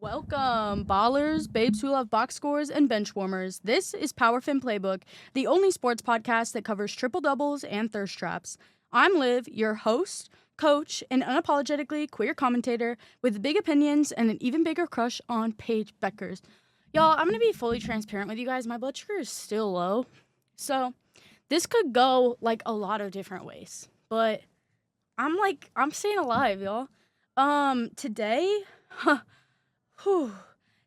Welcome, ballers, babes who love box scores, and bench warmers. This is PowerFin Playbook, the only sports podcast that covers triple doubles and thirst traps. I'm Liv, your host, coach, and unapologetically queer commentator with big opinions and an even bigger crush on Paige Beckers. Y'all, I'm gonna be fully transparent with you guys. My blood sugar is still low, so this could go like a lot of different ways. But I'm staying alive, y'all. Today.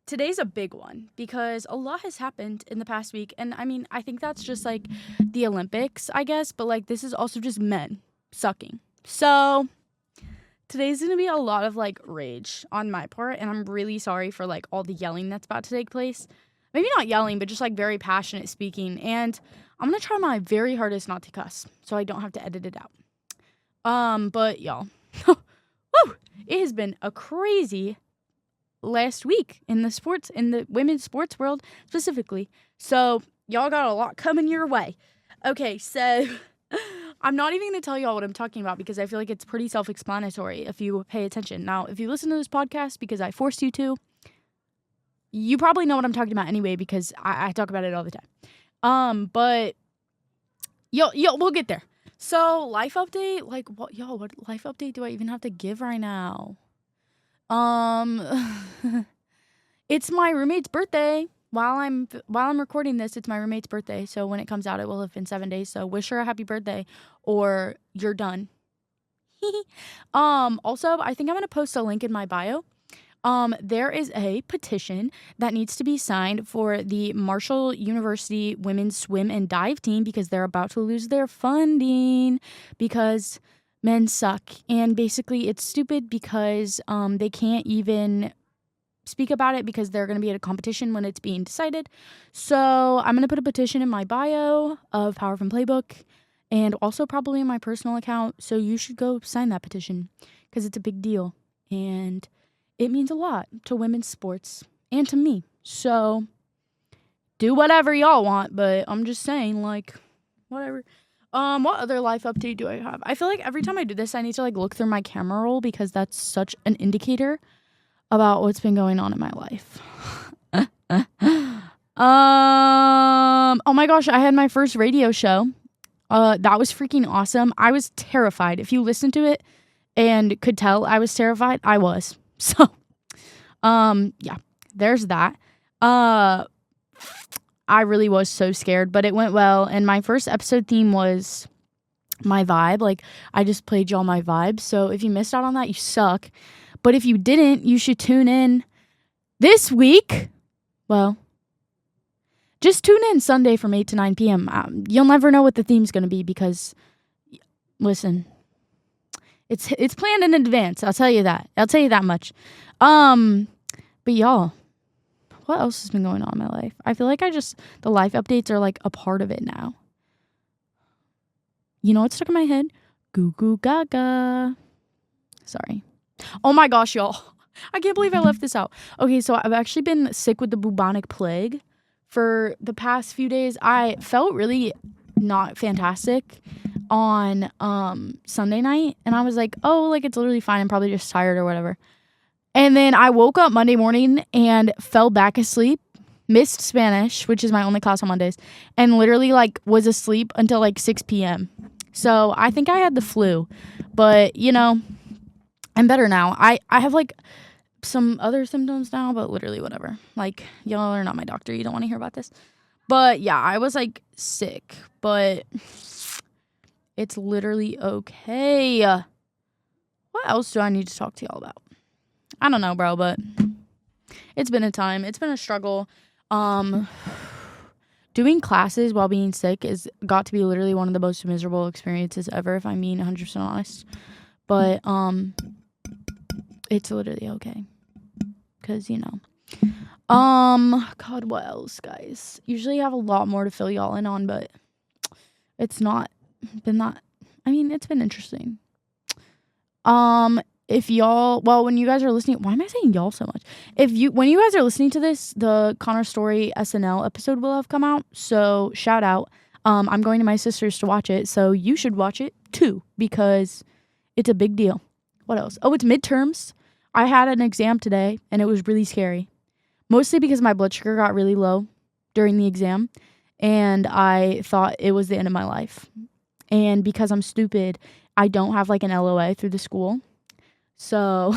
Today's a big one because a lot has happened in the past week. And I mean, I think that's just like the Olympics, I guess. But like, this is also just men sucking. So today's going to be a lot of like rage on my part. And I'm really sorry for like all the yelling that's about to take place. Maybe not yelling, but just like very passionate speaking. And I'm going to try my very hardest not to cuss so I don't have to edit it out. But y'all, it has been a crazy last week in the women's sports world specifically. So y'all got a lot coming your way. Okay, so I'm not even going to tell y'all what I'm talking about because I feel like it's pretty self-explanatory if you pay attention. Now, if you listen to this podcast because I forced you to, you probably know what I'm talking about anyway because I talk about it all the time. But we'll get there. So life update, like what life update do I even have to give right now? It's my roommate's birthday. While I'm recording this, it's my roommate's birthday. So when it comes out, it will have been 7 days. So wish her a happy birthday, or you're done. Also, I think I'm gonna post a link in my bio. There is a petition that needs to be signed for the Marshall University women's swim and dive team because they're about to lose their funding because men suck. And basically it's stupid because they can't even speak about it because they're going to be at a competition when it's being decided. So I'm going to put a petition in my bio of PowerFin Playbook and also probably in my personal account. So you should go sign that petition because it's a big deal. And it means a lot to women's sports and to me. So do whatever y'all want, but I'm just saying, like, whatever. What other life update do I have? I feel like every time I do this, I need to like look through my camera roll because that's such an indicator about what's been going on in my life. Oh my gosh, I had my first radio show. That was freaking awesome. I was terrified. If you listened to it and could tell I was terrified, I was. So, yeah, there's that. I really was so scared, but it went well. And my first episode theme was my vibe. Like, I just played y'all my vibe. So if you missed out on that, you suck. But if you didn't, you should tune in this week. Well, just tune in Sunday from 8 to 9 p.m. You'll never know what the theme's going to be because, listen, it's planned in advance. I'll tell you that. I'll tell you that much. But y'all, what else has been going on in my life? I feel like the life updates are like a part of it now. You know what's stuck in my head? Goo goo gaga. Sorry. Oh my gosh, y'all. I can't believe I left this out. Okay, so I've actually been sick with the bubonic plague for the past few days. I felt really not fantastic on Sunday night, and I was like, oh, like it's literally fine. I'm probably just tired or whatever. And then I woke up Monday morning and fell back asleep, missed Spanish, which is my only class on Mondays, and literally like was asleep until like 6 p.m. So I think I had the flu, but you know, I'm better now. I have like some other symptoms now, but literally whatever. Like, y'all are not my doctor. You don't want to hear about this. But yeah, I was like sick, but it's literally okay. What else do I need to talk to y'all about? I don't know, bro, but it's been a time. It's been a struggle. Doing classes while being sick is got to be literally one of the most miserable experiences ever, if I'm being 100% honest. But it's literally okay. Because, you know. God, what else, guys? Usually I have a lot more to fill y'all in on, but it's not been that. I mean, it's been interesting. If y'all, well, when you guys are listening, why am I saying y'all so much? When you guys are listening to this, the Connor Story SNL episode will have come out. So shout out. I'm going to my sister's to watch it. So you should watch it too, because it's a big deal. What else? Oh, it's midterms. I had an exam today, and it was really scary. Mostly because my blood sugar got really low during the exam, and I thought it was the end of my life. And because I'm stupid, I don't have, like, an LOA through the school. So,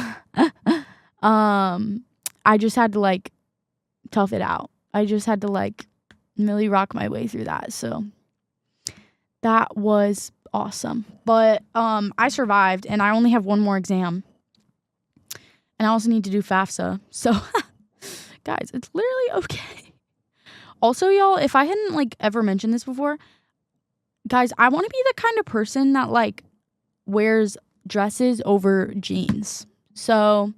I just had to, like, tough it out. I just had to, like, really rock my way through that. So, that was awesome. But, I survived, and I only have one more exam. And I also need to do FAFSA. So, guys, it's literally okay. Also, y'all, if I hadn't, like, ever mentioned this before, guys, I want to be the kind of person that, like, wears dresses over jeans. So,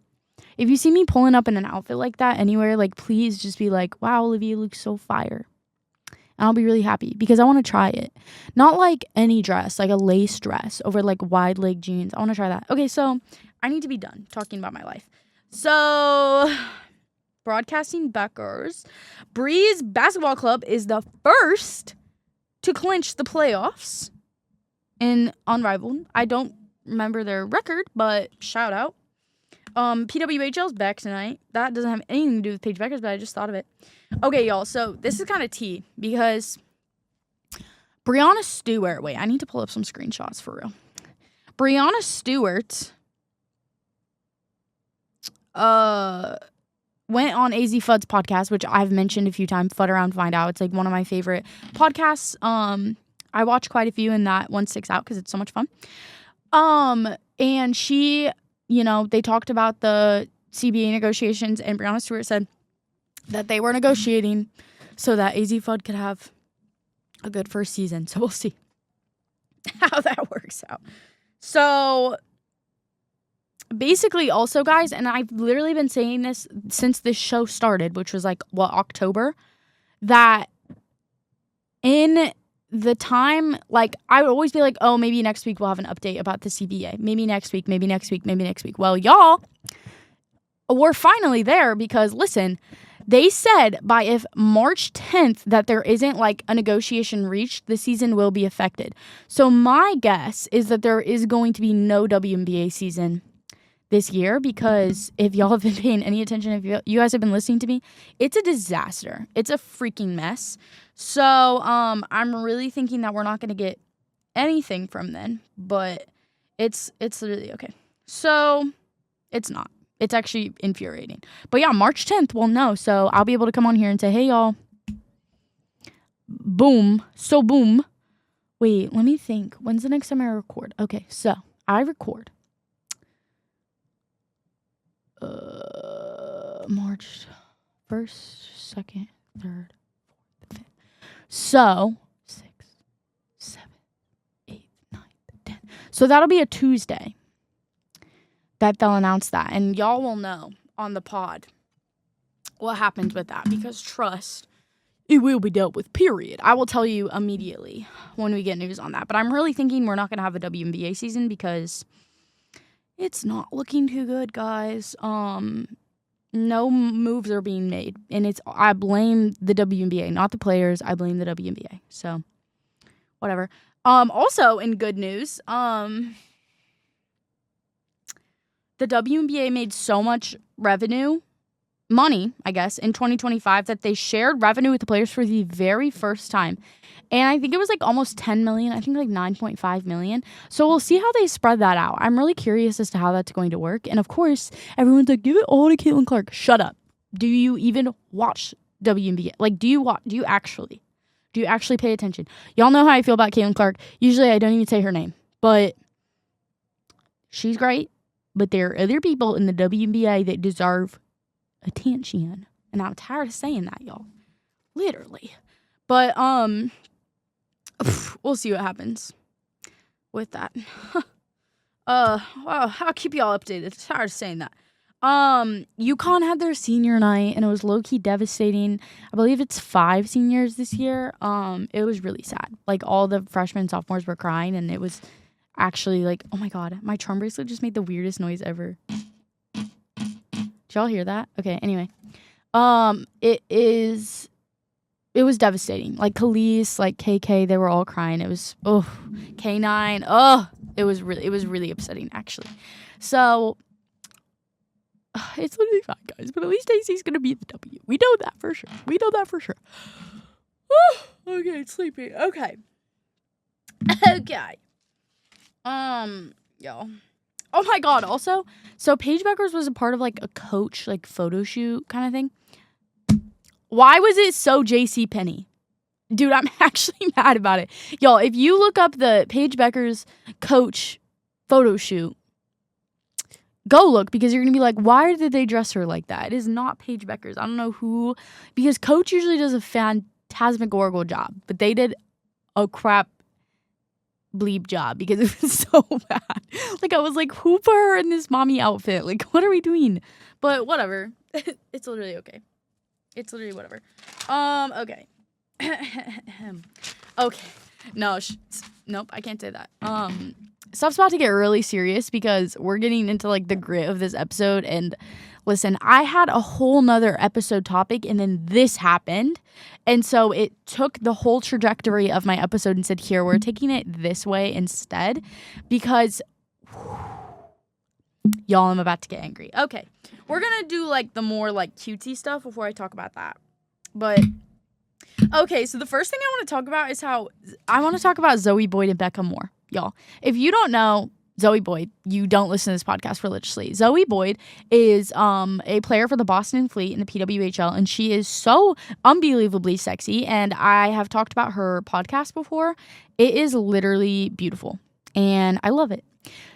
if you see me pulling up in an outfit like that anywhere, like, please just be like, wow, Olivia looks so fire. And I'll be really happy because I want to try it. Not like any dress, like a lace dress over, like, wide leg jeans. I want to try that. Okay, so I need to be done talking about my life. So, broadcasting Beckers. Breeze Basketball Club is the first to clinch the playoffs in Unrivaled. I don't remember their record, but shout out. PWHL's back tonight. That doesn't have anything to do with Paige Beckers, but I just thought of it. Okay, y'all, so this is kind of tea because Brianna Stewart, wait, I need to pull up some screenshots for real. Brianna Stewart went on AZ Fudd's podcast, which I've mentioned a few times, Fudd Around Find Out. It's like one of my favorite podcasts. I watch quite a few, and that one sticks out because it's so much fun. And she, you know, they talked about the CBA negotiations, and Brianna Stewart said that they were negotiating so that AZ Fudd could have a good first season. So we'll see how that works out. So basically also, guys, and I've literally been saying this since this show started, which was like, October, that in the time, like, I would always be like, oh, maybe next week we'll have an update about the CBA. Maybe next week, maybe next week, maybe next week. Well, y'all, we're finally there because, listen, they said by if March 10th that there isn't, like, a negotiation reached, the season will be affected. So my guess is that there is going to be no WNBA season this year because if y'all have been paying any attention, if you guys have been listening to me, it's a disaster. It's a freaking mess. So I'm really thinking that we're not going to get anything from then, but it's literally okay. So it's not. It's actually infuriating. But yeah, March 10th, we'll know. So I'll be able to come on here and say, hey, y'all. Boom. So boom. Wait, let me think. When's the next time I record? Okay, so I record March 1st, 2nd, 3rd, 4th, 5th. So 6th, 7th, 8th, 9th, 10th. So that'll be a Tuesday that they'll announce that. And y'all will know on the pod what happens with that. Because trust, it will be dealt with, period. I will tell you immediately when we get news on that. But I'm really thinking we're not going to have a WNBA season because it's not looking too good, guys. No moves are being made. And I blame the WNBA, not the players. I blame the WNBA. So, whatever. Also, in good news, the WNBA made so much money, I guess, in 2025 that they shared revenue with the players for the very first time. And I think it was like almost 10 million. I think like 9.5 million. So we'll see how they spread that out. I'm really curious as to how that's going to work. And of course, everyone's like, give it all to Caitlin Clark. Shut up. Do you even watch WNBA? Like, do you actually pay attention? Y'all know how I feel about Caitlin Clark. Usually I don't even say her name, but she's great. But there are other people in the WNBA that deserve attention. And I'm tired of saying that, y'all. Literally. But, we'll see what happens with that. Well, I'll keep y'all updated. Tired of saying that. UConn had their senior night, and it was low-key devastating. I believe it's 5 seniors this year. It was really sad. Like, all the freshmen and sophomores were crying, and it was actually like, oh my god, my charm bracelet just made the weirdest noise ever. Did y'all hear that? Okay, anyway. It was devastating. Like Khalees, like KK, they were all crying. It was K9. It was really upsetting actually. So It's literally fine, guys. But at least AC's gonna be the W. We know that for sure. Okay, it's sleepy. Okay. Y'all. Oh my god, also, so Paige Beckers was a part of, like, a Coach, like, photo shoot kind of thing. Why was it so JCPenney? Dude, I'm actually mad about it. Y'all, if you look up the Paige Beckers Coach photo shoot, go look, because you're going to be like, why did they dress her like that? It is not Paige Beckers. I don't know who, because Coach usually does a phantasmagorical job, but they did a crap bleep job because it was so bad. Like, I was like, who put her in this mommy outfit? Like, what are we doing? But whatever. It's literally okay. It's literally whatever. Okay. Okay. No, nope, I can't say that. Stuff's about to get really serious because we're getting into, like, the grit of this episode. And listen, I had a whole nother episode topic and then this happened. And so it took the whole trajectory of my episode and said, here, we're taking it this way instead because, y'all, I'm about to get angry. Okay. We're going to do, like, the more, like, cutesy stuff before I talk about that. But, okay, so the first thing I want to talk about is how I want to talk about Zoe Boyd and Becca Moore. Y'all, if you don't know Zoe Boyd, you don't listen to this podcast religiously. Zoe Boyd is a player for the Boston Fleet in the PWHL, and she is so unbelievably sexy, and I have talked about her podcast before. It is literally beautiful, and I love it.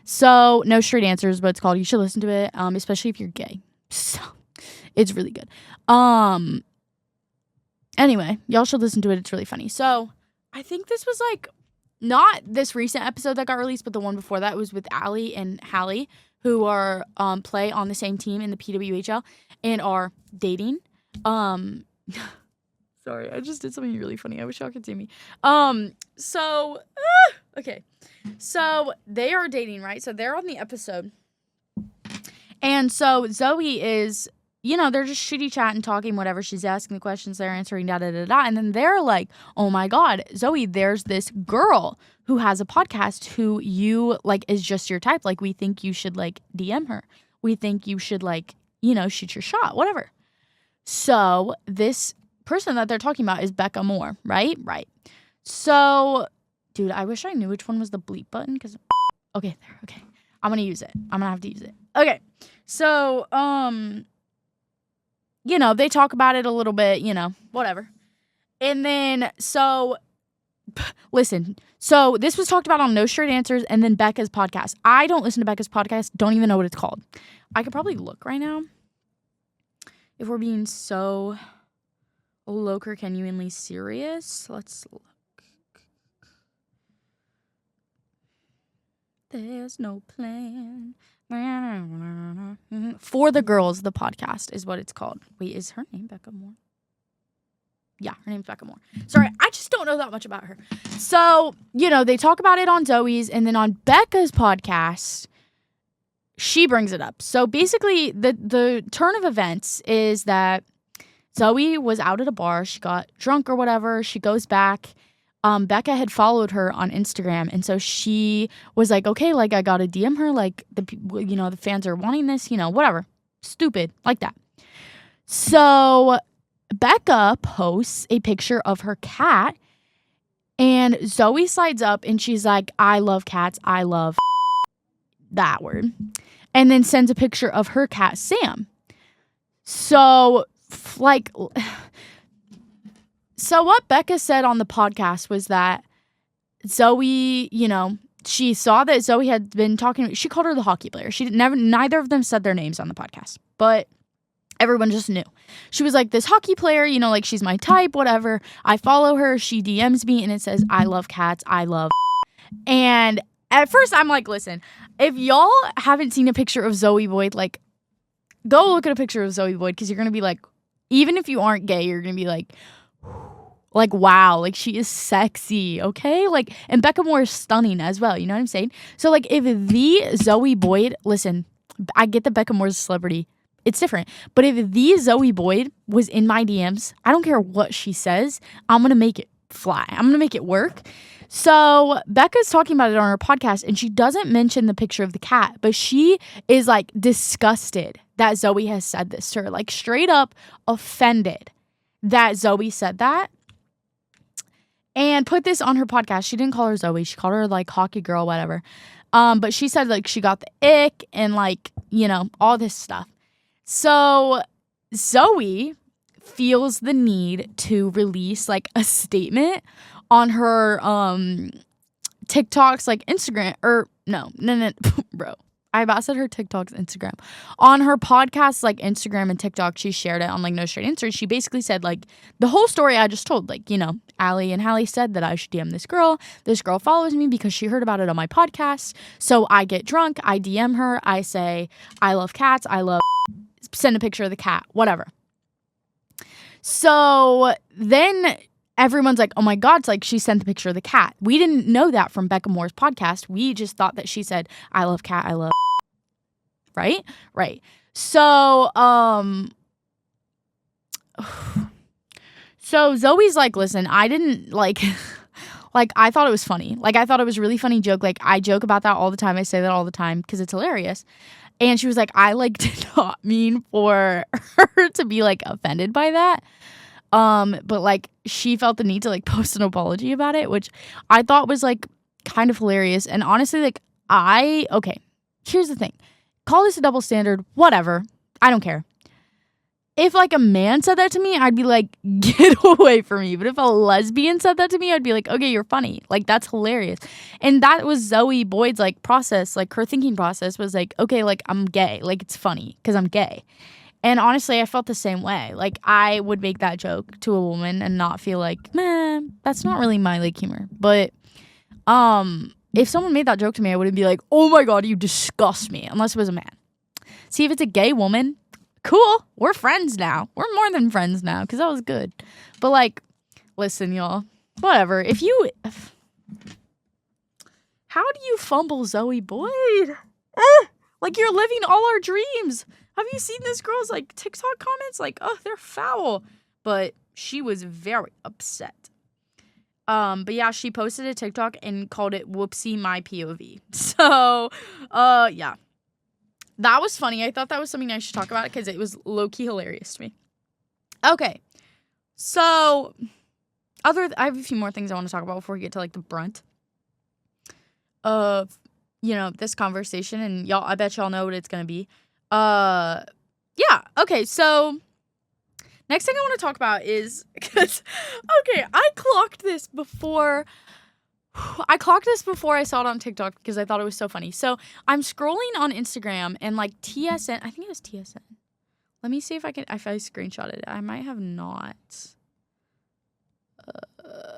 So, no straight answers, but it's called You Should Listen to It, especially if you're gay. So, it's really good. Anyway, y'all should listen to it. It's really funny. So, I think this was, like, not this recent episode that got released, but the one before that was with Allie and Hallie, who are play on the same team in the PWHL and are dating. Sorry, I just did something really funny. I wish y'all could see me. Okay. So they are dating, right? So they're on the episode. And so Zoe is, you know, they're just shitty chatting, talking, whatever. She's asking the questions, they're answering, da-da-da-da. And then they're like, oh my God, Zoe, there's this girl who has a podcast who you, like, is just your type. Like, we think you should, like, DM her. We think you should, like, you know, shoot your shot, whatever. So this person that they're talking about is Becca Moore, right? Right. So, dude, I wish I knew which one was the bleep button, because, okay, there, okay. I'm going to use it. I'm going to have to use it. Okay. So, you know, they talk about it a little bit, you know, whatever. And then, so, listen. So, this was talked about on No Straight Answers and then Becca's podcast. I don't listen to Becca's podcast. Don't even know what it's called. I could probably look right now. If we're being so low-key genuinely serious. Let's look. There's no plan. For the Girls, the podcast is what it's called. Wait, is her name Becca Moore? Yeah, her name's Becca Moore. Sorry, I just don't know that much about her. So, you know, they talk about it on Zoe's, and then on Becca's podcast, she brings it up. So basically, the turn of events is that Zoe was out at a bar. She got drunk or whatever. She goes back. Becca had followed her on Instagram, and so she was like, okay, like, I gotta DM her, like, the fans are wanting this, you know, whatever. Stupid, like that. So Becca posts a picture of her cat, and Zoe slides up, and she's like, I love cats, I love that word, and then sends a picture of her cat, Sam. So, like... So what Becca said on the podcast was that Zoe, you know, she saw that Zoe had been talking. She called her the hockey player. Neither of them said their names on the podcast, but everyone just knew. She was like, this hockey player, you know, like, she's my type, whatever. I follow her. She DMs me and it says, I love cats. I love. And at first I'm like, listen, if y'all haven't seen a picture of Zoe Boyd, like, go look at a picture of Zoe Boyd, because you're going to be like, even if you aren't gay, you're going to be like, wow, like, she is sexy, okay? Like, and Becca Moore is stunning as well, you know what I'm saying? So, like, if the Zoe Boyd, listen, I get that Becca Moore's a celebrity, it's different, but if the Zoe Boyd was in my DMs, I don't care what she says, I'm gonna make it fly. I'm gonna make it work. So, Becca's talking about it on her podcast, and she doesn't mention the picture of the cat, but she is, like, disgusted that Zoe has said this to her. Like, straight up offended that Zoe said that. And put this on her podcast. She didn't call her Zoe. She called her, like, hockey girl, whatever. But she said, like, she got the ick and, like, you know, all this stuff. So Zoe feels the need to release, like, a statement on her TikTok's, like, Instagram. Or, no, bro. I about said her TikTok's Instagram. On her podcast, like, Instagram and TikTok, she shared it on, like, No Straight Answers. She basically said, like, the whole story I just told. Like, you know, Allie and Hallie said that I should DM this girl. This girl follows me because she heard about it on my podcast. So I get drunk. I DM her. I say, I love cats. Send a picture of the cat. Whatever. So then everyone's like, oh my God, it's like she sent the picture of the cat. We didn't know that from Becca Moore's podcast. We just thought that she said, I love cat. I love right? Right. So, so Zoe's like, listen, I didn't like, like, I thought it was funny. Like, I thought it was a really funny joke. Like, I joke about that all the time. I say that all the time because it's hilarious. And she was like, I, like, did not mean for her to be, like, offended by that. But, like, she felt the need to, like, post an apology about it, which I thought was, like, kind of hilarious. And honestly, like, okay, here's the thing. Call this a double standard, whatever. I don't care. If, like, a man said that to me, I'd be like, get away from me. But if a lesbian said that to me, I'd be like, okay, you're funny. Like, that's hilarious. And that was Zoe Boyd's, like, process. Like, her thinking process was like, okay, like, I'm gay. Like, it's funny because I'm gay. And honestly, I felt the same way. Like, I would make that joke to a woman and not feel like, man, that's not really my, like, humor. But, if someone made that joke to me, I wouldn't be like, oh my God, you disgust me, unless it was a man. See, if it's a gay woman, cool, we're friends now. We're more than friends now, because that was good. But, like, listen, y'all, whatever. How do you fumble Zoe Boyd? Like, you're living all our dreams. Have you seen this girl's, like, TikTok comments? Like, oh, they're foul. But she was very upset. But yeah, she posted a TikTok and called it Whoopsie My POV. So, yeah. That was funny. I thought that was something I should talk about because it was low-key hilarious to me. Okay. So, I have a few more things I want to talk about before we get to, like, the brunt of, you know, this conversation. And y'all, I bet y'all know what it's going to be. Yeah. Okay, so next thing I want to talk about is, okay, I clocked this before I saw it on TikTok because I thought it was so funny. So I'm scrolling on Instagram and, like, TSN, I think it was TSN. Let me see if I screenshotted it. I might have not.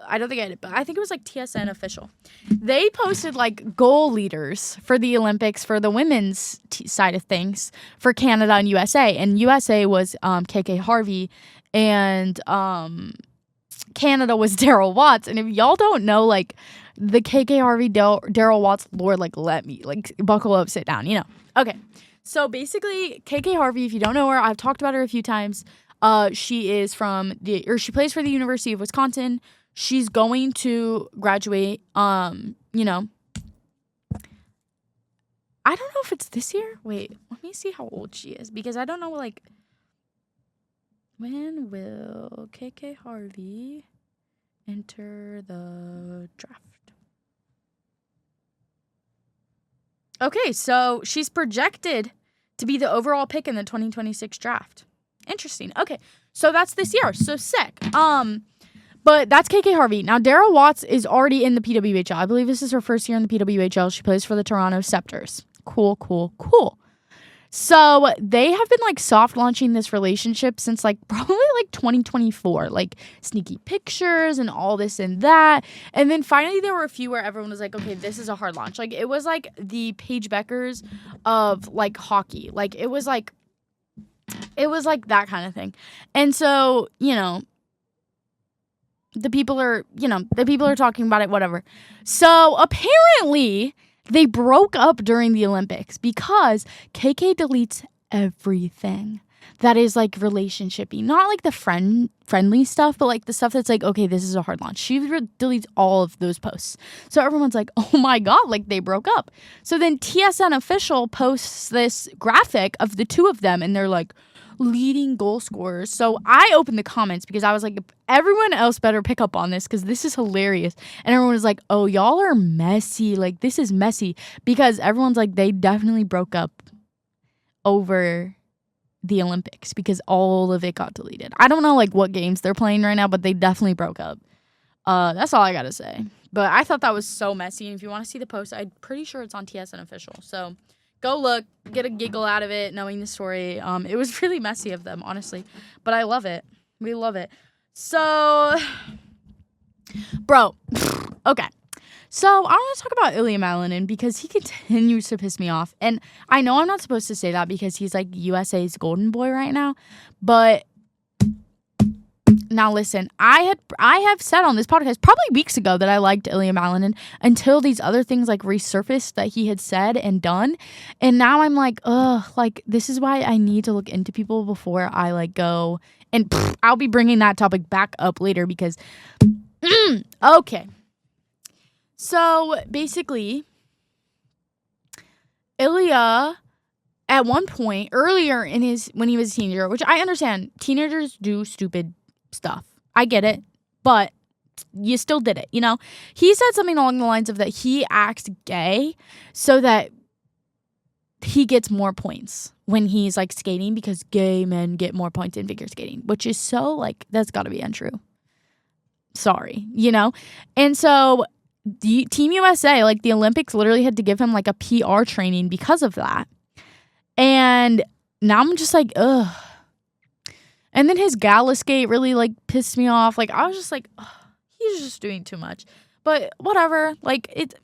I don't think I did, but I think it was, like, TSN official. They posted, like, goal leaders for the Olympics for the women's side of things for Canada and USA. And USA was KK Harvey, and Canada was Daryl Watts. And if y'all don't know, like, the KK Harvey, Daryl Watts lore, like, let me, like, buckle up, sit down, you know. Okay, so basically, KK Harvey, if you don't know her, I've talked about her a few times. She plays for the University of Wisconsin. She's going to graduate, you know. I don't know if it's this year. Wait, let me see how old she is, because I don't know, like, when will KK Harvey enter the draft? Okay, so she's projected to be the overall pick in the 2026 draft. Interesting. Okay, so that's this year. So sick. But that's KK Harvey. Now, Daryl Watts is already in the PWHL. I believe this is her first year in the PWHL. She plays for the Toronto Scepters. Cool. So they have been, like, soft launching this relationship since, like, probably, like, 2024. Like, sneaky pictures and all this and that. And then finally there were a few where everyone was like, okay, this is a hard launch. Like, it was like the Paige Beckers of, like, hockey. Like, it was like that kind of thing. And so, you know, the people are talking about it, whatever. So apparently they broke up during the Olympics because KK deletes everything. that is like relationshipy, not like the friendly stuff, but like the stuff that's like, okay, this is a hard launch. She deletes all of those posts. So everyone's like, oh my God, like they broke up. So then TSN official posts this graphic of the two of them and they're like leading goal scorers. So I opened the comments because I was like, everyone else better pick up on this because this is hilarious. And everyone was like, oh, y'all are messy. Like this is messy because everyone's like, they definitely broke up over the Olympics because all of it got deleted. I don't know like what games they're playing right now, but they definitely broke up. That's all I gotta say. But I thought that was so messy. And if you want to see the post, I'm pretty sure it's on TSN official. So go look, get a giggle out of it, knowing the story. It was really messy of them, honestly, but I love it. We love it. So, bro, okay. So I want to talk about Ilya Malinin because he continues to piss me off. And I know I'm not supposed to say that because he's like USA's golden boy right now. But now listen, I have said on this podcast probably weeks ago that I liked Ilya Malinin until these other things like resurfaced that he had said and done. And now I'm like, ugh, like this is why I need to look into people before I like go. And I'll be bringing that topic back up later because, okay. So basically, Ilya, at one point earlier when he was a teenager, which I understand, teenagers do stupid stuff. I get it, but you still did it, you know? He said something along the lines of that he acts gay so that he gets more points when he's like skating because gay men get more points in figure skating, which is so like, that's got to be untrue. Sorry, you know? And so the Team USA, like the Olympics literally had to give him like a PR training because of that. And now I'm just like, ugh. And then his gala skate really like pissed me off. Like I was just like, ugh, he's just doing too much. But whatever. Like it's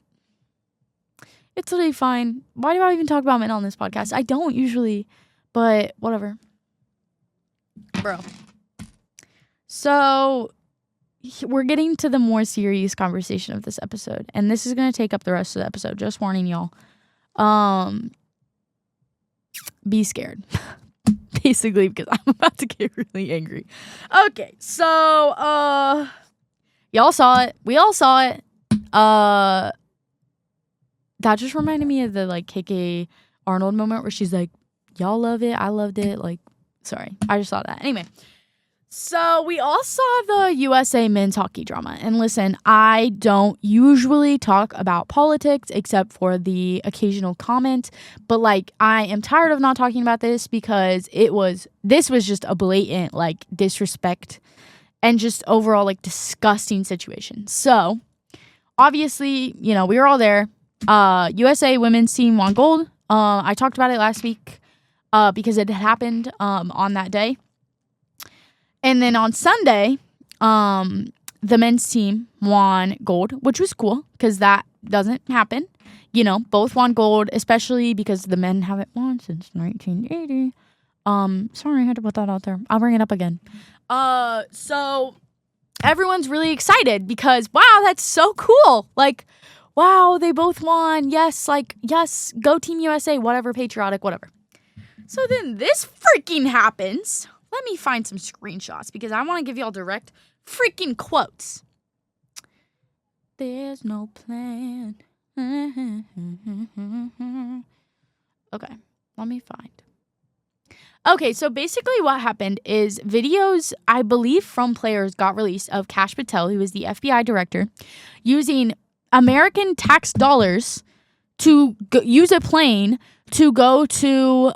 totally fine. Why do I even talk about men on this podcast? I don't usually, but whatever. Bro. So we're getting to the more serious conversation of this episode, and this is going to take up the rest of the episode. Just warning y'all. Be scared. Basically, because I'm about to get really angry. Okay, so y'all saw it. We all saw it. That just reminded me of the like KK Arnold moment where she's like, y'all love it, I loved it. Like, sorry, I just saw that. Anyway. So we all saw the USA men's hockey drama. And listen, I don't usually talk about politics except for the occasional comment. But like, I am tired of not talking about this because this was just a blatant like disrespect and just overall like disgusting situation. So obviously, you know, we were all there. USA women's team won gold. I talked about it last week because it had happened on that day. And then on Sunday, the men's team won gold, which was cool because that doesn't happen. You know, both won gold, especially because the men haven't won since 1980. Sorry, I had to put that out there. I'll bring it up again. So everyone's really excited because, wow, that's so cool. Like, wow, they both won. Yes, like, yes, go Team USA, whatever, patriotic, whatever. So then this freaking happens. Let me find some screenshots because I want to give y'all direct freaking quotes. There's no plan. Okay, let me find. Okay, so basically what happened is videos, I believe, from players got released of Kash Patel, who is the FBI director, using American tax dollars to use a plane to go to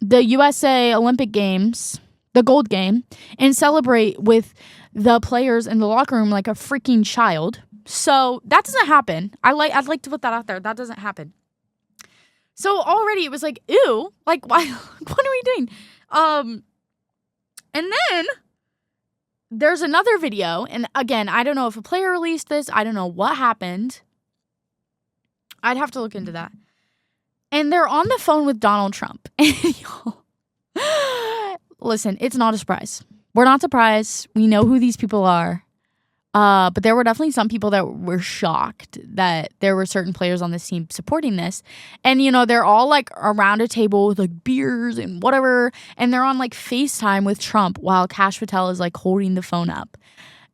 the USA Olympic Games, the gold game, and celebrate with the players in the locker room like a freaking child. So that doesn't happen. I'd like to put that out there. That doesn't happen. So already it was like, ew, like why? What are we doing? And then there's another video, and again, I don't know if a player released this. I don't know what happened. I'd have to look into that. And they're on the phone with Donald Trump. And y'all, listen, it's not a surprise. We're not surprised. We know who these people are. But there were definitely some people that were shocked that there were certain players on this team supporting this. And, they're all like around a table with like beers and whatever. And they're on like FaceTime with Trump while Kash Patel is like holding the phone up.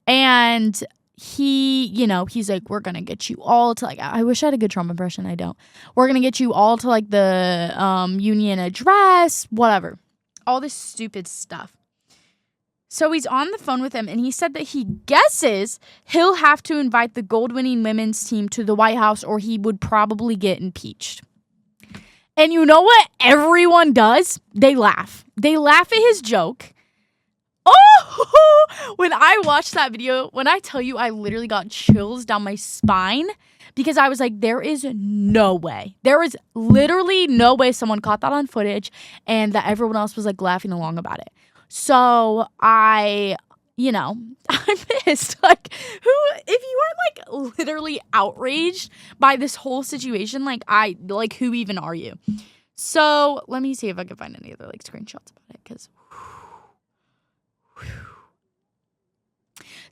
And he's like, we're going to get you all to like, I wish I had a good Trump impression. I don't. We're going to get you all to like the union address, whatever. All this stupid stuff. So he's on the phone with him, and he said that he guesses he'll have to invite the gold-winning women's team to the White House or he would probably get impeached. And you know what everyone does? They laugh. They laugh at his joke. Oh, when I watched that video, when I tell you I literally got chills down my spine because I was like, there is no way. There is literally no way someone caught that on footage and that everyone else was like laughing along about it. So I'm pissed. Like, if you are like literally outraged by this whole situation, who even are you? So let me see if I can find any other like screenshots about it, because.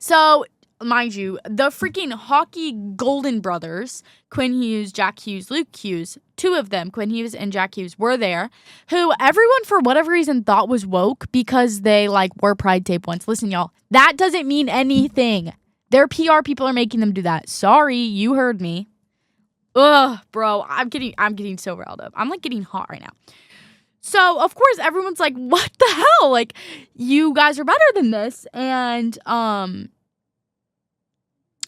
So, mind you, the freaking hockey Golden brothers, Quinn Hughes, Jack Hughes, Luke Hughes, two of them, Quinn Hughes and Jack Hughes, were there, who everyone for whatever reason thought was woke because they like wore pride tape once. Listen, y'all, that doesn't mean anything. Their PR people are making them do that. Sorry, you heard me. Ugh, bro, I'm getting so riled up. I'm like getting hot right now. So, of course, everyone's like, what the hell? Like, you guys are better than this. And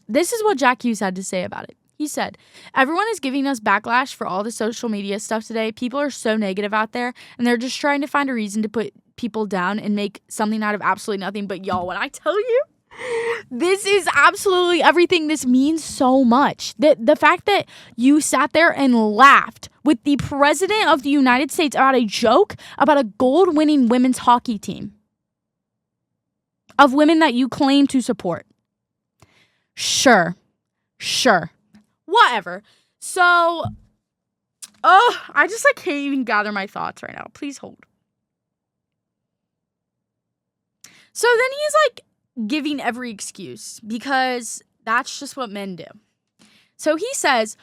this is what Jack Hughes had to say about it. He said, everyone is giving us backlash for all the social media stuff today. People are so negative out there, and they're just trying to find a reason to put people down and make something out of absolutely nothing. But y'all, when I tell you, this is absolutely everything. This means so much. The fact that you sat there and laughed with the president of the United States about a joke about a gold-winning women's hockey team of women that you claim to support. Sure. Whatever. So, I just like can't even gather my thoughts right now. Please hold. So then he's like giving every excuse because that's just what men do. So he says,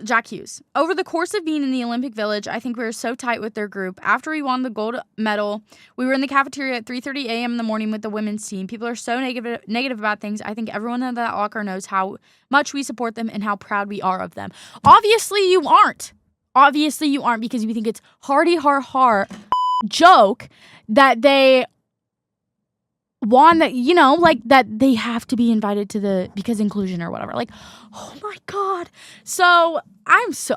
Jack Hughes, over the course of being in the Olympic Village, I think we were so tight with their group. After we won the gold medal, we were in the cafeteria at 3:30 a.m. in the morning with the women's team. People are so negative about things. I think everyone in that locker knows how much we support them and how proud we are of them. Obviously you aren't. Because you think it's har joke that they won, that, like that they have to be invited to because inclusion or whatever. Like, oh my God. So I'm so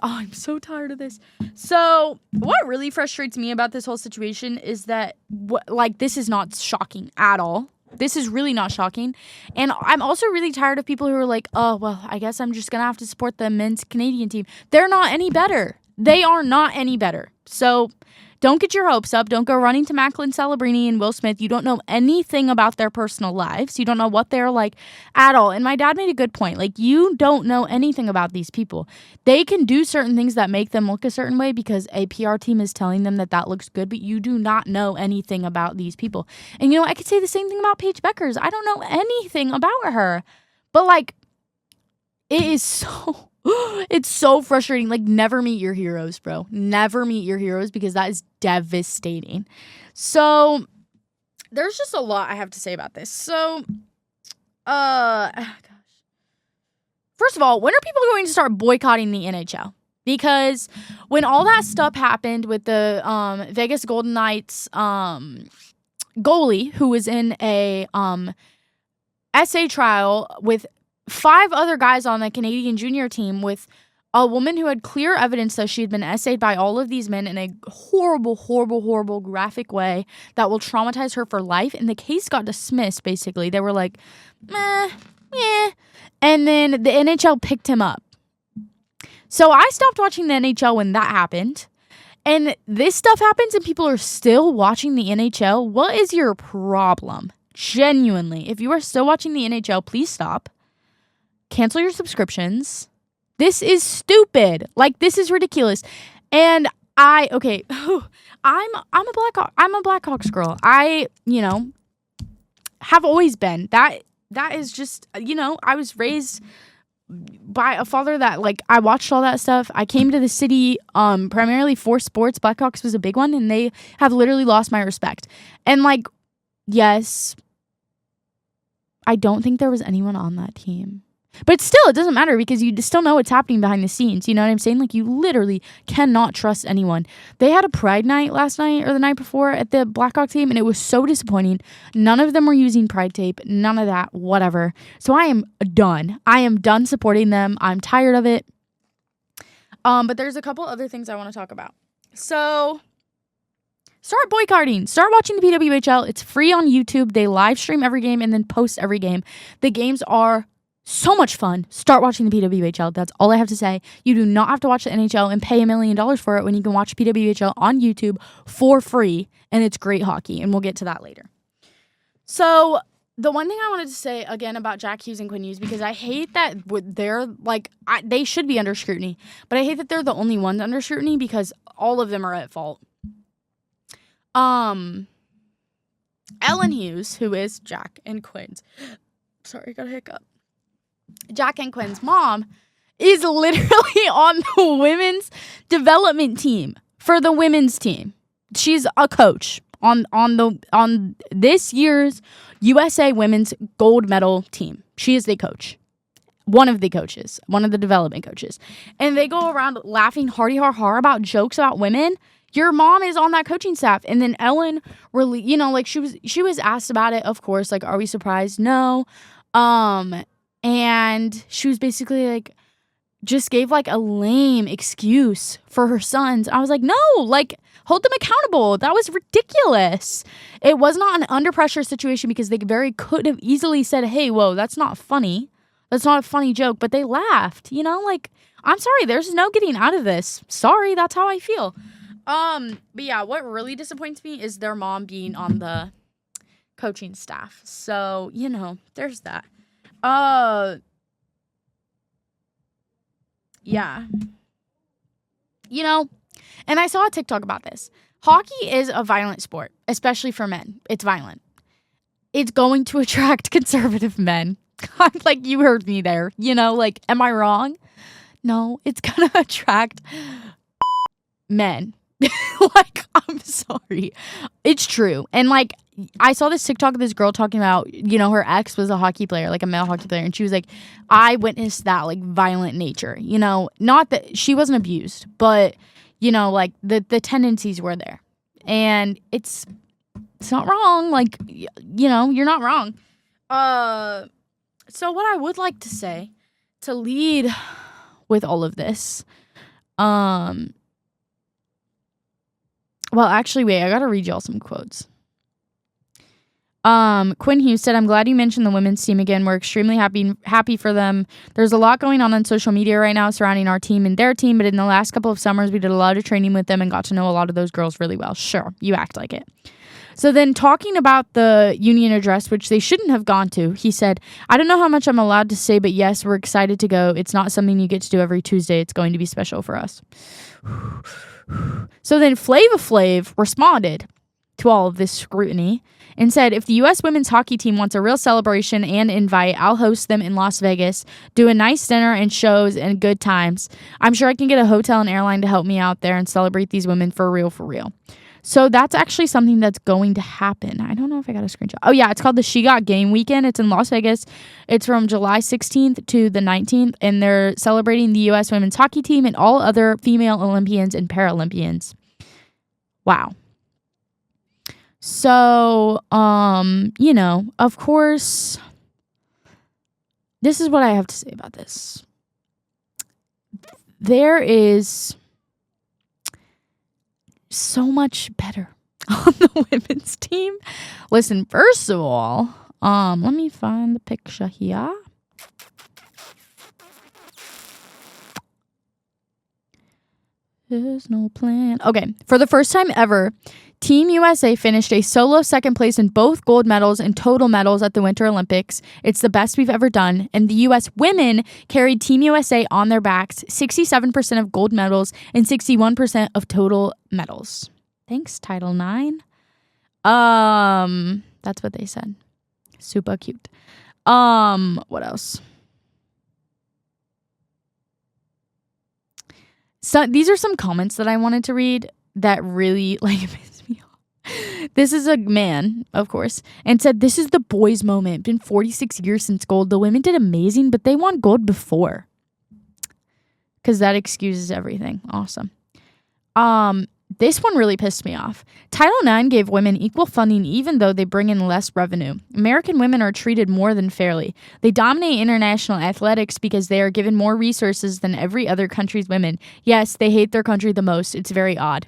tired of this. So what really frustrates me about this whole situation is that this is not shocking at all. This is really not shocking. And I'm also really tired of people who are like, oh, well, I guess I'm just going to have to support the men's Canadian team. They're not any better. They are not any better. So don't get your hopes up. Don't go running to Macklin Celebrini and Will Smith. You don't know anything about their personal lives. You don't know what they're like at all. And my dad made a good point. Like, you don't know anything about these people. They can do certain things that make them look a certain way because a PR team is telling them that looks good, but you do not know anything about these people. And, I could say the same thing about Paige Beckers. I don't know anything about her. But, like, it is so... It's so frustrating. Like, never meet your heroes, bro. Never meet your heroes because that is devastating. So, there's just a lot I have to say about this. So, gosh. First of all, when are people going to start boycotting the NHL? Because when all that stuff happened with the Vegas Golden Knights goalie who was in a essay trial with 5 other guys on the Canadian junior team with a woman who had clear evidence that she had been essayed by all of these men in a horrible, graphic way that will traumatize her for life. And the case got dismissed, basically. They were like, meh, yeah. And then the NHL picked him up. So I stopped watching the NHL when that happened. And this stuff happens and people are still watching the NHL. What is your problem? Genuinely. If you are still watching the NHL, please stop. Cancel your subscriptions. This is stupid. Like, this is ridiculous. And I'm a Blackhawks girl. I, have always been. That that is just, I was raised by a father that, like, I watched all that stuff. I came to the city primarily for sports. Blackhawks was a big one, and they have literally lost my respect. And, like, yes, I don't think there was anyone on that team. But still, it doesn't matter because you still know what's happening behind the scenes. You know what I'm saying? Like, you literally cannot trust anyone. They had a pride night last night or the night before at the Blackhawks game, and it was so disappointing. None of them were using pride tape. None of that, whatever. So I am done. I am done supporting them. I'm tired of it. But there's a couple other things I want to talk about. So start boycotting. Start watching the PWHL. It's free on YouTube. They live stream every game and then post every game. The games are so much fun. Start watching the PWHL. That's all I have to say. You do not have to watch the NHL and pay $1 million for it when you can watch PWHL on YouTube for free, and it's great hockey, and we'll get to that later. So the one thing I wanted to say again about Jack Hughes and Quinn Hughes, because I hate that they're like, they should be under scrutiny, but I hate that they're the only ones under scrutiny because all of them are at fault. Ellen Hughes, who is Jack and Quinn's, sorry, got a hiccup. Jack and Quinn's mom is literally on the women's development team for the women's team. She's a coach on this year's USA women's gold medal team. She is the coach. One of the coaches, one of the development coaches. And they go around laughing hardy har about jokes about women. Your mom is on that coaching staff. And then Ellen really, like she was asked about it, of course, like, are we surprised? No. And she was basically like, just gave like a lame excuse for her sons. I was like, no, like, hold them accountable. That was ridiculous. It was not an under pressure situation because they very could have easily said, hey, whoa, that's not funny. That's not a funny joke. But they laughed, like, I'm sorry, there's no getting out of this. Sorry, that's how I feel. But yeah, what really disappoints me is their mom being on the coaching staff. So, there's that. Yeah. And I saw a TikTok about this. Hockey is a violent sport, especially for men. It's violent. It's going to attract conservative men. Like, you heard me there. Like, am I wrong? No, it's gonna attract men. Like, I'm sorry. It's true. And, like, I saw this TikTok of this girl talking about, her ex was a hockey player, like a male hockey player. And she was like, I witnessed that, like, violent nature. Not that she wasn't abused, but, like, the tendencies were there. And it's not wrong. Like, you're not wrong. So what I would like to say to lead with all of this, well, actually, wait, I gotta read y'all some quotes. Quinn Hughes said, I'm glad you mentioned the women's team again. We're extremely happy for them. There's a lot going on social media right now surrounding our team and their team, but in the last couple of summers, we did a lot of training with them and got to know a lot of those girls really well. Sure, you act like it. So then talking about the union address, which they shouldn't have gone to, he said, I don't know how much I'm allowed to say, but yes, we're excited to go. It's not something you get to do every Tuesday. It's going to be special for us. So then Flava Flav responded to all of this scrutiny and said, if the U.S. women's hockey team wants a real celebration and invite, I'll host them in Las Vegas, do a nice dinner and shows and good times. I'm sure I can get a hotel and airline to help me out there and celebrate these women for real. So that's actually something that's going to happen. I don't know if I got a screenshot. Oh, yeah, it's called the She Got Game Weekend. It's in Las Vegas. It's from July 16th to the 19th, and they're celebrating the U.S. women's hockey team and all other female Olympians and Paralympians. Wow. So, of course, this is what I have to say about this. There is so much better on the women's team. Listen, first of all, let me find the picture here. There's no plan. Okay, for the first time ever, Team USA finished a solo second place in both gold medals and total medals at the Winter Olympics. It's the best we've ever done. And the U.S. women carried Team USA on their backs, 67% of gold medals and 61% of total medals. Thanks, Title IX. That's what they said. Super cute. What else? So these are some comments that I wanted to read that really like pissed me off. This is a man, of course, and said, "This is the boys' moment. Been 46 years since gold. The women did amazing, but they won gold before." Because that excuses everything. Awesome. This one really pissed me off. Title IX gave women equal funding even though they bring in less revenue. American women are treated more than fairly. They dominate international athletics because they are given more resources than every other country's women. Yes, they hate their country the most. It's very odd.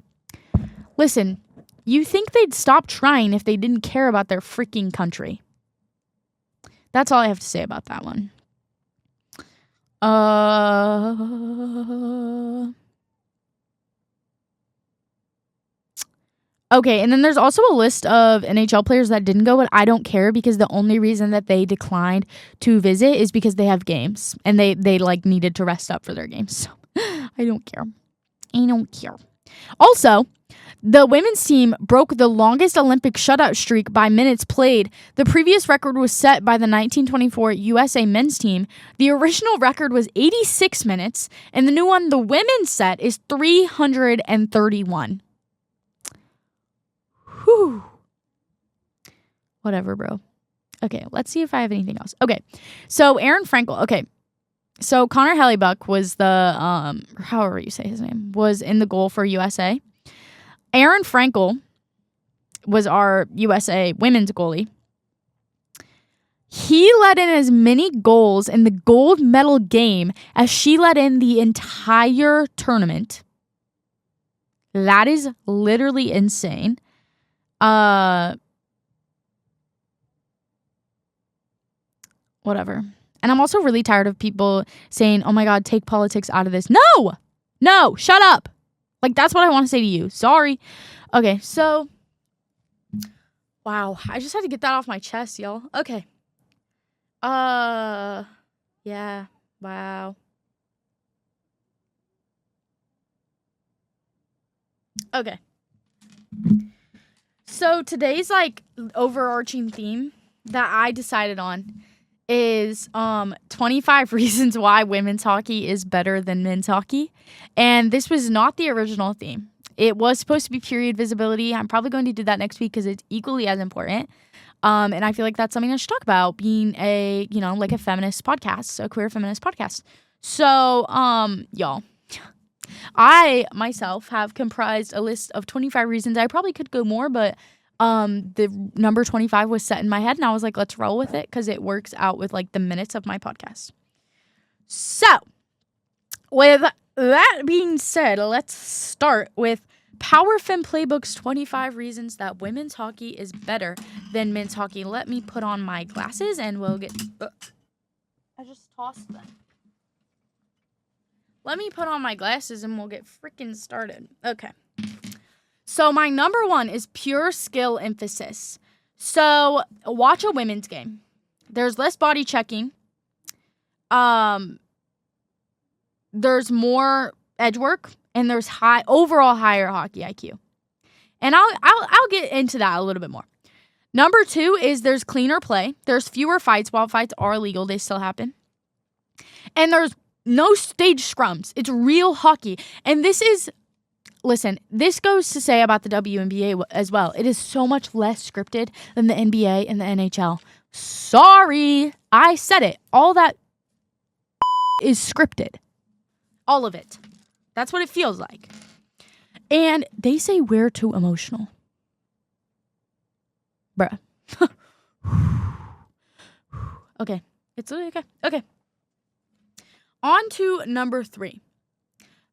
Listen, you think they'd stop trying if they didn't care about their freaking country. That's all I have to say about that one. Okay, and then there's also a list of NHL players that didn't go, but I don't care because the only reason that they declined to visit is because they have games and they like needed to rest up for their games. So I don't care. I don't care. Also, the women's team broke the longest Olympic shutout streak by minutes played. The previous record was set by the 1924 USA men's team. The original record was 86 minutes, and the new one, the women's set, is 331. Whew. Whatever, bro. Okay, let's see if I have anything else. Okay, so Aaron Frankel. Okay, so Connor Hellebuck was the, however you say his name, was in the goal for USA. Aaron Frankel was our USA women's goalie. He let in as many goals in the gold medal game as she let in the entire tournament. That is literally insane. Whatever. And I'm also really tired of people saying, "Oh my God, take politics out of this." No, shut up. Like, that's what I want to say to you. Sorry. Okay, so, wow, I just had to get that off my chest, y'all. Okay. Yeah, wow. Okay. So today's like overarching theme that I decided on is 25 reasons why women's hockey is better than men's hockey. And this was not the original theme. It was supposed to be period visibility. I'm probably going to do that next week because it's equally as important. And I feel like that's something I should talk about, being a, like a feminist podcast, a queer feminist podcast. So, y'all, I myself have comprised a list of 25 reasons. I probably could go more, but the number 25 was set in my head, and I was like, let's roll with it because it works out with like the minutes of my podcast. So, with that being said, let's start with Power Fem Playbook's 25 reasons that women's hockey is better than men's hockey. Let me put on my glasses and we'll get... I just tossed them. Let me put on my glasses and we'll get freaking started. Okay. So my number one is pure skill emphasis. So watch a women's game. There's less body checking. There's more edge work, and there's overall higher hockey IQ. And I'll get into that a little bit more. Number two is there's cleaner play. There's fewer fights. While fights are illegal, they still happen. And there's no stage scrums. It's real hockey. And this goes to say about the WNBA as well. It is so much less scripted than the NBA and the NHL. Sorry, I said it. All that is scripted. All of it. That's what it feels like. And they say we're too emotional. Bruh. Okay. It's okay. Okay. On to number three.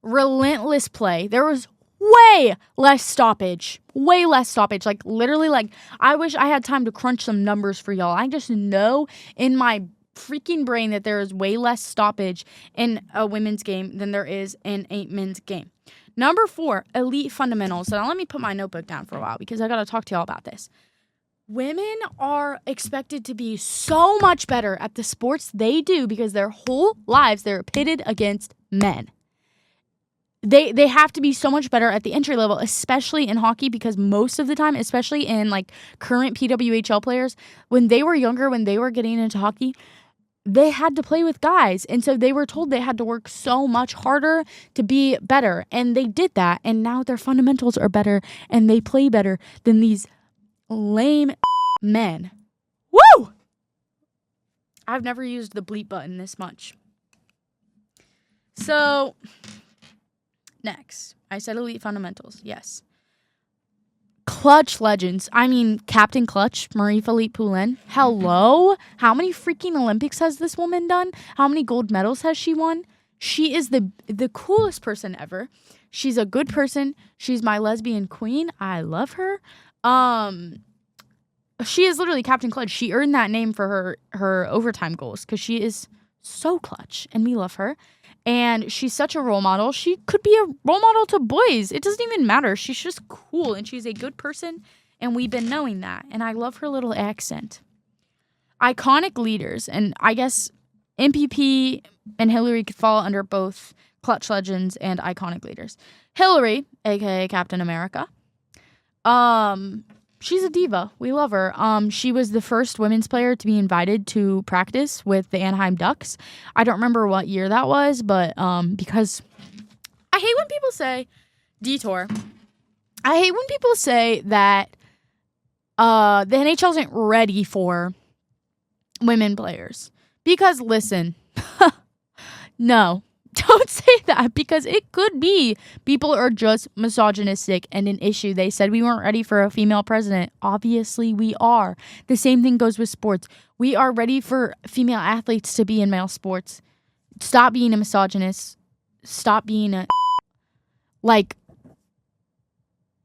Relentless play. There was way less stoppage. Like, literally, like, I wish I had time to crunch some numbers for y'all. I just know in my freaking brain that there is way less stoppage in a women's game than there is in a men's game. Number four, elite fundamentals. So now let me put my notebook down for a while because I got to talk to y'all about this. Women are expected to be so much better at the sports they do because their whole lives they're pitted against men. They have to be so much better at the entry level, especially in hockey, because most of the time, especially in like current PWHL players, when they were younger, when they were getting into hockey, they had to play with guys. And so they were told they had to work so much harder to be better. And they did that. And now their fundamentals are better and they play better than these lame men. Woo! I've never used the bleep button this much. So, next. I said elite fundamentals. Yes. Clutch legends. I mean, Captain Clutch, Marie-Philippe Poulin. Hello? How many freaking Olympics has this woman done? How many gold medals has she won? She is the coolest person ever. She's a good person. She's my lesbian queen. I love her. She is literally Captain Clutch. She earned that name for her overtime goals because she is so clutch, and we love her. And she's such a role model. She could be a role model to boys. It doesn't even matter. She's just cool, and she's a good person, and we've been knowing that. And I love her little accent. Iconic leaders, and I guess MPP and Hillary could fall under both clutch legends and iconic leaders. Hillary, aka Captain America. She's a diva. We love her. She was the first women's player to be invited to practice with the Anaheim Ducks. I don't remember what year that was, but because I hate when people say detour. I hate when people say that the NHL isn't ready for women players. Because listen, no. Don't say that, because it could be people are just misogynistic and an issue. They said we weren't ready for a female president. Obviously, we are. The same thing goes with sports. We are ready for female athletes to be in male sports. Stop being a misogynist. Stop being a... Like,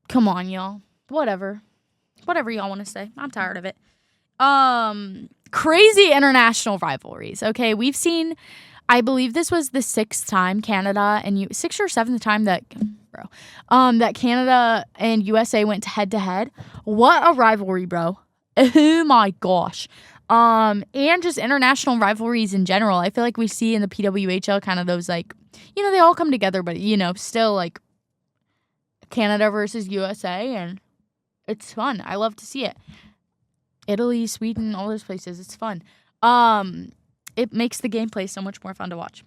come on, y'all. Whatever. Whatever y'all want to say. I'm tired of it. Crazy international rivalries. Okay, we've seen... I believe this was the sixth time Canada and sixth or seventh time that Canada and USA went head to head. What a rivalry, bro. Oh my gosh. And just international rivalries in general. I feel like we see in the PWHL kind of those like, you know, they all come together, but you know, still like Canada versus USA, and it's fun. I love to see it. Italy, Sweden, all those places. It's fun. It makes the gameplay so much more fun to watch.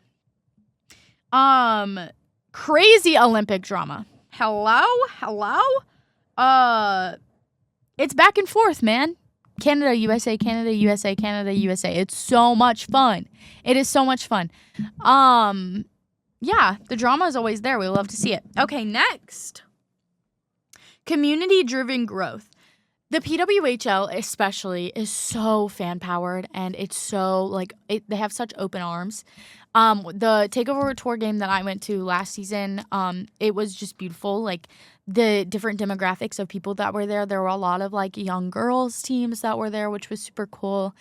Crazy Olympic drama. Hello? It's back and forth, man. Canada, USA, Canada, USA, Canada, USA. It's so much fun. It is so much fun. Yeah, the drama is always there. We love to see it. Okay, next. Community-driven growth. The PWHL especially is so fan-powered, and it's so, like, they have such open arms. The TakeOver Tour game that I went to last season, it was just beautiful. Like, the different demographics of people that were there. There were a lot of, like, young girls teams that were there, which was super cool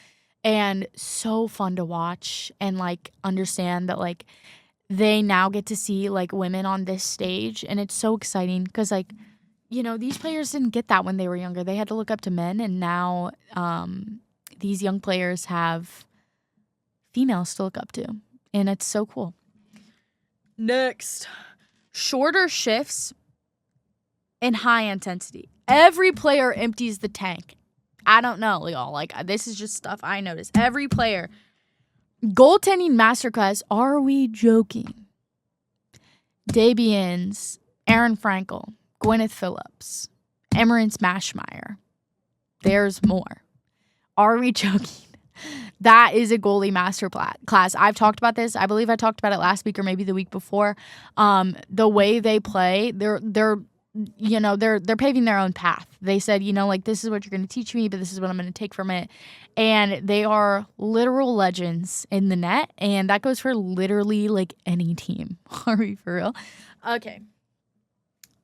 and so fun to watch and, like, understand that, like, they now get to see, like, women on this stage, and it's so exciting because, like, you know, these players didn't get that when they were younger. They had to look up to men, and now these young players have females to look up to, and it's so cool. Next, shorter shifts and high intensity. Every player empties the tank. I don't know, y'all. Like, this is just stuff I noticed. Every player. Goaltending masterclass. Are we joking? Dabians, Aaron Frankel, Gwyneth Phillips, Emmeryn Smashmeyer. There's more. Are we joking? That is a goalie master class. I've talked about this. I believe I talked about it last week or maybe the week before. The way they play, they're paving their own path. They said, you know, like, this is what you're going to teach me, but this is what I'm going to take from it. And they are literal legends in the net, and that goes for literally, like, any team. Are we for real? Okay.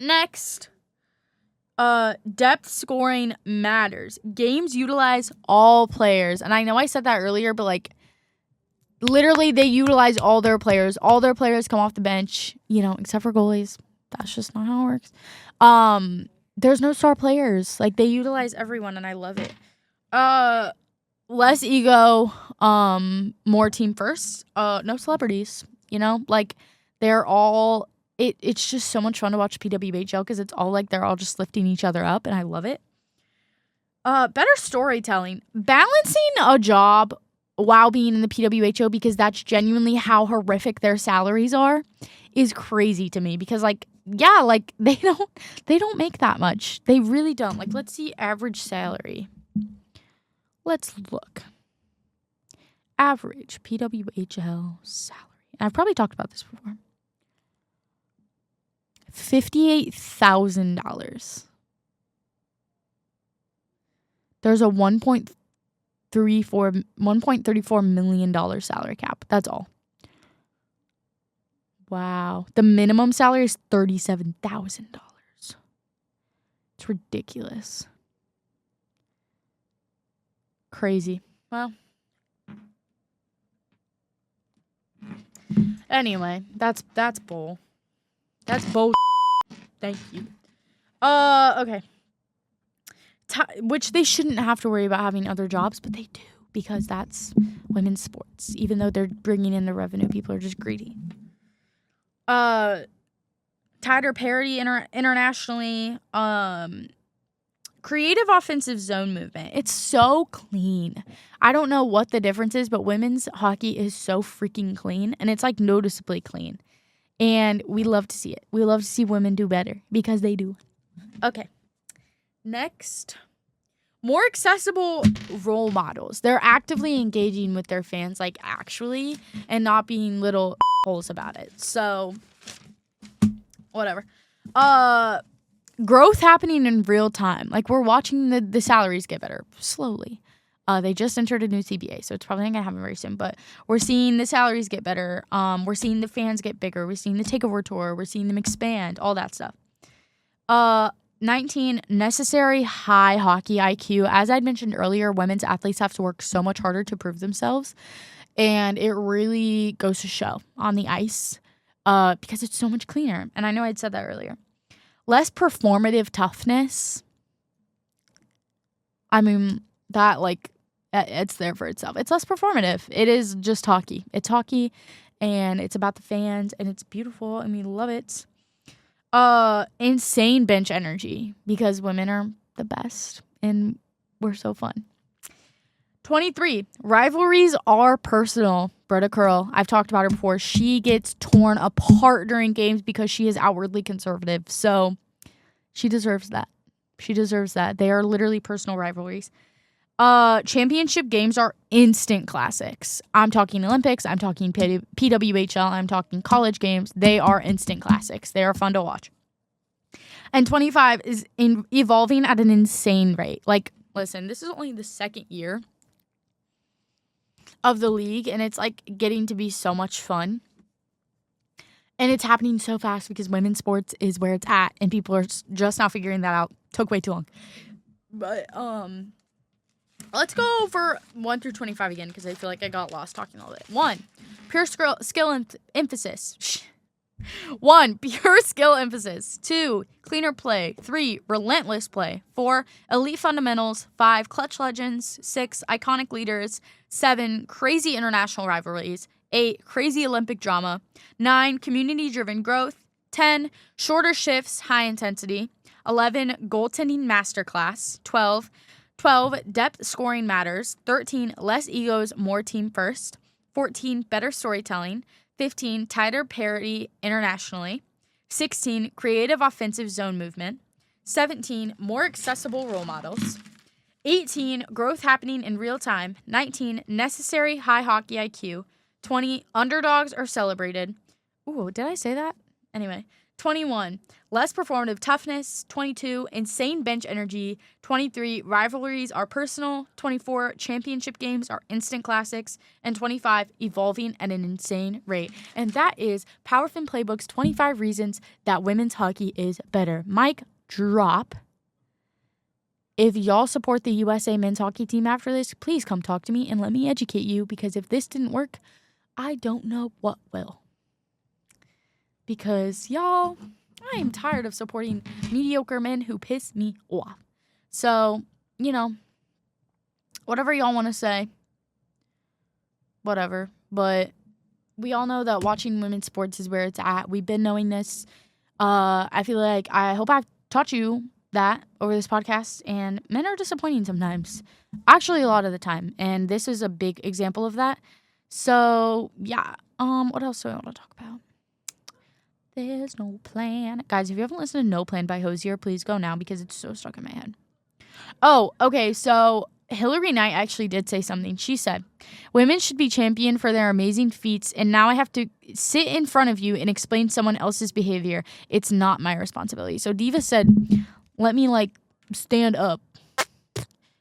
Next, depth scoring matters. Games utilize all players. And I know I said that earlier, but, like, literally they utilize all their players. All their players come off the bench, you know, except for goalies. That's just not how it works. There's no star players. Like, they utilize everyone, and I love it. Less ego, more team first. No celebrities, you know? Like, they're all it's just so much fun to watch PWHL because it's all like they're all just lifting each other up, and I love it. Better storytelling. Balancing a job while being in the PWHO, because that's genuinely how horrific their salaries are, is crazy to me. Because like, yeah, like they don't make that much. They really don't. Like, let's see average salary. Let's look. Average PWHL salary. And I've probably talked about this before. $58,000. There's a $1.34 million salary cap. That's all. Wow. The minimum salary is $37,000. It's ridiculous. Crazy. Well. Anyway, that's bull. That's bull. Thank you. Okay. Which they shouldn't have to worry about having other jobs, but they do, because that's women's sports. Even though they're bringing in the revenue, people are just greedy. Tighter parity internationally. Creative offensive zone movement. It's so clean. I don't know what the difference is, but women's hockey is so freaking clean, and it's like noticeably clean. And we love to see it. We love to see women do better, because they do. Okay. Next, more accessible role models. They're actively engaging with their fans, like actually, and not being little holes about it. So, whatever. Growth happening in real time. Like, we're watching the salaries get better slowly. They just entered a new CBA, so it's probably not going to happen very soon. But we're seeing the salaries get better. We're seeing the fans get bigger. We're seeing the takeover tour. We're seeing them expand. All that stuff. 19, necessary high hockey IQ. As I'd mentioned earlier, women's athletes have to work so much harder to prove themselves. And it really goes to show on the ice because it's so much cleaner. And I know I'd said that earlier. Less performative toughness. I mean, that, like, it's there for itself. It's less performative. It is just hockey. It's hockey, and it's about the fans, and it's beautiful, and we love it. Insane bench energy, because women are the best and we're so fun. 23, rivalries are personal. Britta Curl, I've talked about her before. She gets torn apart during games because she is outwardly conservative. So she deserves that. She deserves that. They are literally personal rivalries. Championship games are instant classics. I'm talking Olympics. I'm talking PWHL. I'm talking college games. They are instant classics. They are fun to watch. And 25 is evolving at an insane rate. Like, listen, this is only the second year of the league, and it's, like, getting to be so much fun. And it's happening so fast because women's sports is where it's at, and people are just now figuring that out. Took way too long. But, let's go over 1 through 25 again, because I feel like I got lost talking all of it. 1, pure skill emphasis. 1, pure skill emphasis. 2, cleaner play. 3, relentless play. 4, elite fundamentals. 5, clutch legends. 6, iconic leaders. 7, crazy international rivalries. 8, crazy Olympic drama. 9, community-driven growth. 10, shorter shifts, high intensity. 11, goaltending masterclass. 12, depth scoring matters. 13, less egos, more team first. 14, better storytelling. 15, tighter parity internationally. 16, creative offensive zone movement. 17, more accessible role models. 18, growth happening in real time. 19, necessary high hockey IQ. 20, underdogs are celebrated. Ooh, did I say that? Anyway. 21, less performative toughness. 22, insane bench energy. 23, rivalries are personal. 24, championship games are instant classics. And 25, evolving at an insane rate. And that is Powerfin Playbook's 25 reasons that women's hockey is better. Mic drop. If y'all support the USA men's hockey team after this, please come talk to me and let me educate you, because if this didn't work, I don't know what will. Because, y'all, I am tired of supporting mediocre men who piss me off. So, you know, whatever y'all want to say, whatever. But we all know that watching women's sports is where it's at. We've been knowing this. I feel like I hope I've taught you that over this podcast. And men are disappointing sometimes. Actually, a lot of the time. And this is a big example of that. So, yeah. What else do I want to talk about? There's no plan. Guys, if you haven't listened to No Plan by Hosier, please go now because it's so stuck in my head. Oh, okay. So Hillary Knight actually did say something. She said, women should be championed for their amazing feats, and now I have to sit in front of you and explain someone else's behavior. It's not my responsibility. So Diva said, let me, stand up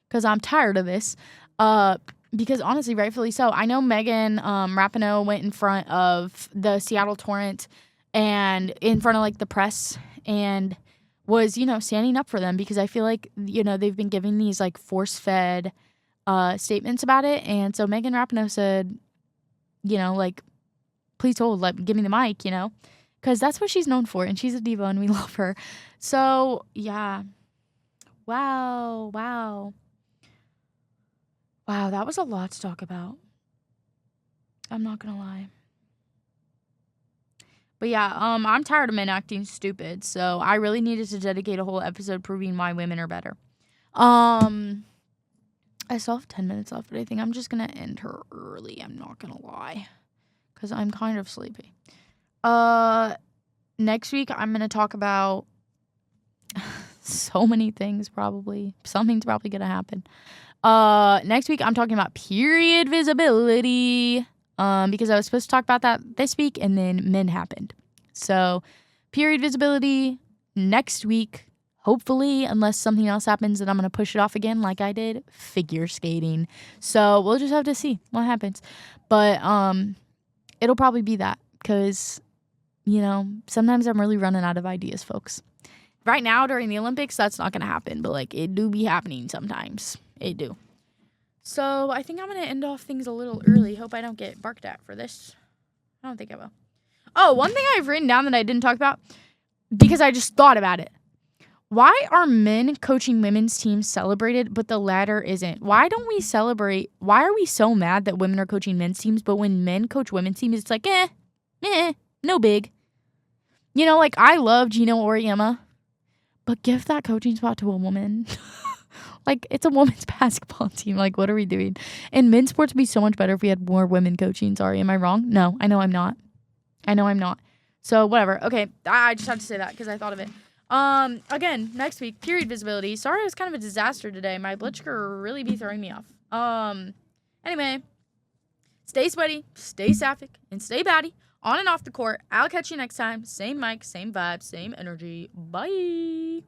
because I'm tired of this. Because honestly, rightfully so. I know Megan Rapinoe went in front of the Seattle Torrent and in front of, the press and was, standing up for them because I feel like, they've been giving these, force-fed statements about it. And so Megan Rapinoe said, please hold, give me the mic, because that's what she's known for. And she's a diva and we love her. So, yeah. Wow, that was a lot to talk about. I'm not going to lie. But yeah, I'm tired of men acting stupid, so I really needed to dedicate a whole episode proving why women are better. I still have 10 minutes left, but I think I'm just going to end her early. I'm not going to lie, because I'm kind of sleepy. Next week, I'm going to talk about so many things, probably. Something's probably going to happen. Next week, I'm talking about period visibility. Because I was supposed to talk about that this week and then men happened. So, period visibility next week, hopefully, unless something else happens and I'm going to push it off again like I did, figure skating. So, we'll just have to see what happens. But, it'll probably be that because, sometimes I'm really running out of ideas, folks. Right now, during the Olympics, that's not going to happen. But, it do be happening sometimes. It do. So, I think I'm going to end off things a little early. Hope I don't get barked at for this. I don't think I will. Oh, one thing I've written down that I didn't talk about, because I just thought about it. Why are men coaching women's teams celebrated, but the latter isn't? Why don't we celebrate? Why are we so mad that women are coaching men's teams, but when men coach women's teams, it's like, no big. I love Gino Auriemma, but give that coaching spot to a woman. It's a women's basketball team. What are we doing? And men's sports would be so much better if we had more women coaching. Sorry, am I wrong? No, I know I'm not. So, whatever. Okay, I just had to say that because I thought of it. Again, next week, period visibility. Sorry, it was kind of a disaster today. My blood sugar really be throwing me off. Anyway, stay sweaty, stay sapphic, and stay batty on and off the court. I'll catch you next time. Same mic, same vibe, same energy. Bye.